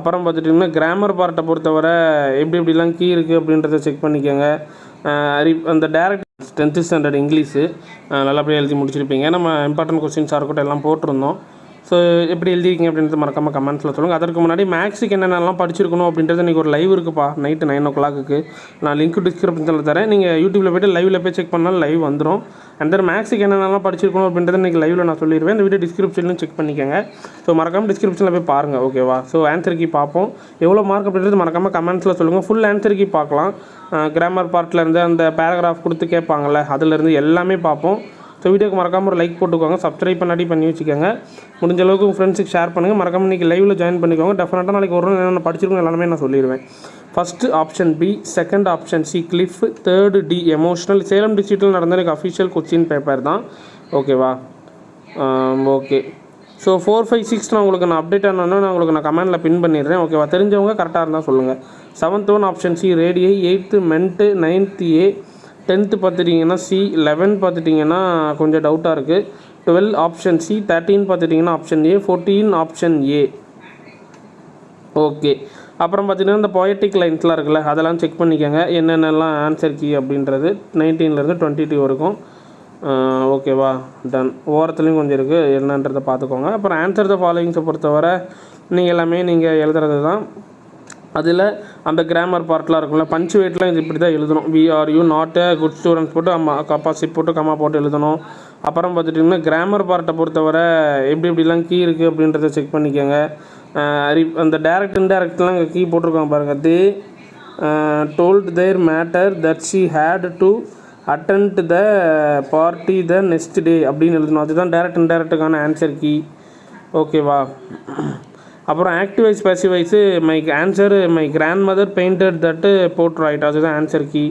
அப்புறம் பார்த்துட்டிங்கன்னா கிராமர் பார்ட்டை பொறுத்தவரை எப்படிலாம் கீ இருக்குது அப்படின்றத செக் பண்ணிக்கோங்க. அந்த டேரக்ட் 10th ஸ்டாண்டர்ட் இங்கிலீஷு நல்லபடியாக எழுதி முடிச்சிருப்பீங்க. நம்ம இம்பார்ட்டன்ட் கொஸ்டின்ஸாக இருக்கட்டும் எல்லாம் போட்டிருந்தோம். ஸோ எப்படி எழுதிருக்கீங்க அப்படின்றது மறக்காமல் கமெண்ட்ஸில் சொல்லுங்கள். அதற்கு முன்னாடி மேக்ஸுக்கு என்னென்னலாம் படிச்சிருக்கணும் அப்படின்றது இன்றைக்கி ஒரு லைவ் இருக்குப்பா, நைட்டு 9 o'clock. நான் லிங்க் டிஸ்கிரிப்ஷனில் தரேன். நீங்கள் யூடியூப்பில் போய்ட்டு லைவில் போய் செக் பண்ணாலும் லைவ் வந்துடும். அண்ட் தென் மேக்ஸுக்கு என்னென்னலாம் படிச்சிருக்கணும் அப்படின்றத இன்றைக்கி லைவில் நான் சொல்லிடுவேன். இந்த வீடியோ டிஸ்கிரிப்ஷன்லையும் செக் பண்ணிக்கோங்க. ஸோ மறக்காமல் டிஸ்கிரிப்ஷனில் போய் பாருங்கள், ஓகேவா? ஸோ ஆன்சர் கீ பார்ப்போம். எவ்வளோ மார்க் அப்படின்றது மறக்காமல் கமெண்ட்ஸில் சொல்லுங்கள். ஃபுல் ஆன்சர் கீ பார்க்கலாம். கிராமர் பார்ட்லேருந்து அந்த பேராகிராஃப் கொடுத்து கேட்பாங்கள்ல, அதிலேருந்து எல்லாமே பார்ப்போம். ஸோ வீடியோக்கு மறக்காமல் ஒரு லைக் போட்டுக்கோங்க. சப்ஸ்கிரைப் பண்ணி வச்சுக்கோங்க. முடிஞ்ச அளவுக்கு உங்கள் ஃப்ரெண்ட்ஸுக்கு ஷேர் பண்ணுங்கள். மறக்காமல் இன்றைக்கி லைவில் ஜாயின் பண்ணிக்கோங்க. டெஃபினட்டாக நாளைக்கு ஒரு நாள் என்னென்ன படிச்சிருக்கோம் எல்லாமே நான் சொல்லிடுவேன். First option B, second option C cliff, third D emotional. Salem டிஸ்ட்ரிக்ட்டில் நடந்த எனக்கு அஃபிஷியல் கொஸ்டின் பேப்பர் தான், ஓகேவா? ஓகே. ஸோ 4, 5, 6 நான் அப்டேட் ஆனோன்னா நான் கமெண்டில் பின் பண்ணிடுறேன், ஓகேவா? தெரிஞ்சவங்க கரெக்டாக இருந்தால் சொல்லுங்கள். 7th one option C ரேடியை, 8th மென்ட்டு, 9th ஏ, 10th பார்த்துட்டிங்கன்னா சி, 11 பார்த்துட்டிங்கன்னா கொஞ்சம் டவுட்டாக இருக்குது, 12 ஆப்ஷன் சி, 13 பார்த்துட்டிங்கன்னா option A, 14 option A, okay. அப்புறம் பார்த்திங்கன்னா இந்த பொயட்டிக் லைன்ஸ்லாம் இருக்குல்ல, அதெல்லாம் செக் பண்ணிக்கோங்க என்னென்னலாம் ஆன்சர் கீ அப்படின்றது. 19லேருந்து 22 வரைக்கும், ஓகேவா? டன். ஓரத்துலேயும் கொஞ்சம் இருக்குது, என்னன்றதை பார்த்துக்கோங்க. அப்புறம் ஆன்சர் த ஃபாலோயிங்ஸை பொறுத்தவரை நீங்கள் எல்லாமே நீங்கள் எழுதுறது தான். அதில் அந்த கிராமர் பார்ட்லாம் இருக்கும்ல, பஞ்சுவேட்லாம் இது இப்படி தான் எழுதணும். வி.ஆர்.யூ நாட் அ குட் ஸ்டூடெண்ட்ஸ் போட்டு கப்பாசிட் போட்டு கம்மா போட்டு எழுதணும். அப்புறம் பார்த்துட்டிங்கன்னா கிராமர் பார்ட்டை பொறுத்தவரை எப்படிலாம் கீ இருக்குது அப்படின்றத செக் பண்ணிக்கோங்க. அந்த டேரக்ட் இன்டேரக்ட்லாம் கீ போட்டிருக்காங்க பாருங்கள். They told their matter that she had to attend the party the next day அப்படின்னு எழுதணும். அதுதான் டேரக்ட் இன்டேரக்டுக்கான ஆன்சர் கீ, ஓகேவா? அப்புறம் active voice passive voice my grand mother painted that portrait, அதுதான் ஆன்சர் கீ.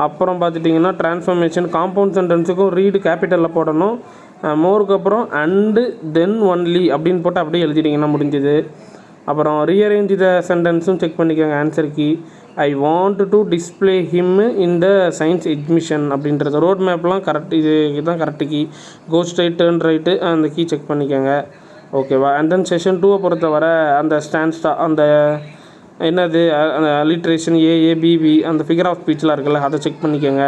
அப்புறம் பார்த்துட்டிங்கன்னா ட்ரான்ஸ்ஃபர்மேஷன் காம்பவுண்ட் சென்டென்ஸுக்கும் ரீடு கேபிட்டலில் போடணும். மோருக்கு அப்புறம் அண்டு தென் ஒன்லி அப்படின்னு போட்டு அப்படியே எழுதிட்டிங்கன்னா முடிஞ்சுது. அப்புறம் ரீஅரேஞ்ச் த சென்டென்ஸும் செக் பண்ணிக்கோங்க answer key. I want to display him in the science exhibition அப்படின்றது. ரோட் மேப்லாம் கரெக்ட், இதுதான் correct key. Go straight turn right அந்த கீ செக் பண்ணிக்கோங்க, ஓகேவா? அண்ட் தென் செஷன் 2 பொறுத்தவரை அந்த அந்த என்னது அந்த அலிட்ரேஷன் ஏஏபிபி அந்த ஃபிகர் ஆஃப் ஸ்பீச்லாம் இருக்குல்ல, அதை செக் பண்ணிக்கோங்க,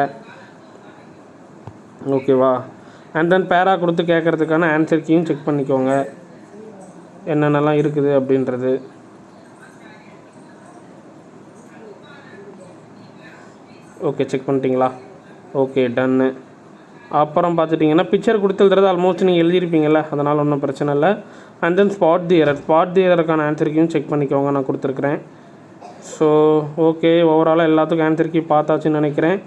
ஓகேவா? அண்ட் தென் பேரா கொடுத்து கேட்குறதுக்கான ஆன்சர் கீயும் செக் பண்ணிக்கோங்க என்னென்னலாம் இருக்குது அப்படின்றது. ஓகே, செக் பண்ணிட்டீங்களா? ஓகே, டன்னு. அப்புறம் பார்த்துட்டிங்கன்னா பிக்சர் கொடுத்துறது ஆல்மோஸ்ட் நீங்கள் எழுதியிருப்பீங்கள்ல, அதனால் ஒன்றும் பிரச்சனை இல்லை. அண்ட் தென் ஸ்பாட் தி எரருக்கான ஆன்சர் கீயும் செக் பண்ணிக்கோங்க, நான் கொடுத்துருக்குறேன். ஸோ ஓகே, ஓவராலாக எல்லாத்துக்கும் ஆன்சர் கீ பார்த்தாச்சுன்னு நினைக்கிறேன்.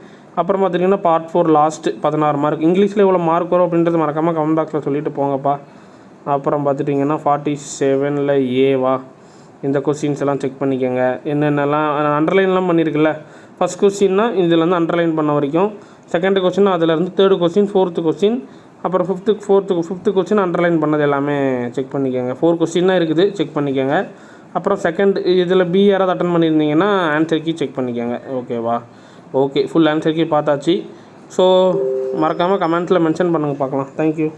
அப்புறம் பார்த்திங்கன்னா பார்ட் 4 லாஸ்ட்டு 16 மார்க். இங்கிலீஷில் எவ்வளோ மார்க் வரும் அப்படின்றது மறக்காமல் கமெண்ட் பாக்ஸில் சொல்லிவிட்டு போங்கப்பா. அப்புறம் பார்த்துட்டிங்கன்னா 47ல் ஏவா, இந்த கொஸ்டின்ஸ் எல்லாம் செக் பண்ணிக்கோங்க. என்னென்னலாம் அண்டர்லைன்லாம் பண்ணியிருக்குல்ல, ஃபஸ்ட் கொஸ்டின்னா இதுலேருந்து அண்டர்லைன் பண்ண வரைக்கும், செகண்ட் கொஸ்டின் அதிலேருந்து தேர்டு கொஸ்டின், ஃபோர்த்து கொஸ்டின், அப்புறம் ஃபிஃப்த்து கொஸ்டின் அண்டர்லைன் பண்ணது எல்லாமே செக் பண்ணிக்கோங்க. 4 கொஸ்டின் தான் இருக்குது, செக் பண்ணிக்கோங்க. அப்புறம் செகண்ட் இதில் பி யாராவது அட்டன் பண்ணியிருந்தீங்கன்னா ஆன்சர் கீ செக் பண்ணிக்கோங்க, ஓகேவா? ஓகே, ஃபுல் ஆன்சர் கீ பார்த்தாச்சு. ஸோ மறக்காமல் கமெண்ட்ஸில் மென்ஷன் பண்ணுங்கள், பார்க்கலாம். தேங்க்யூ.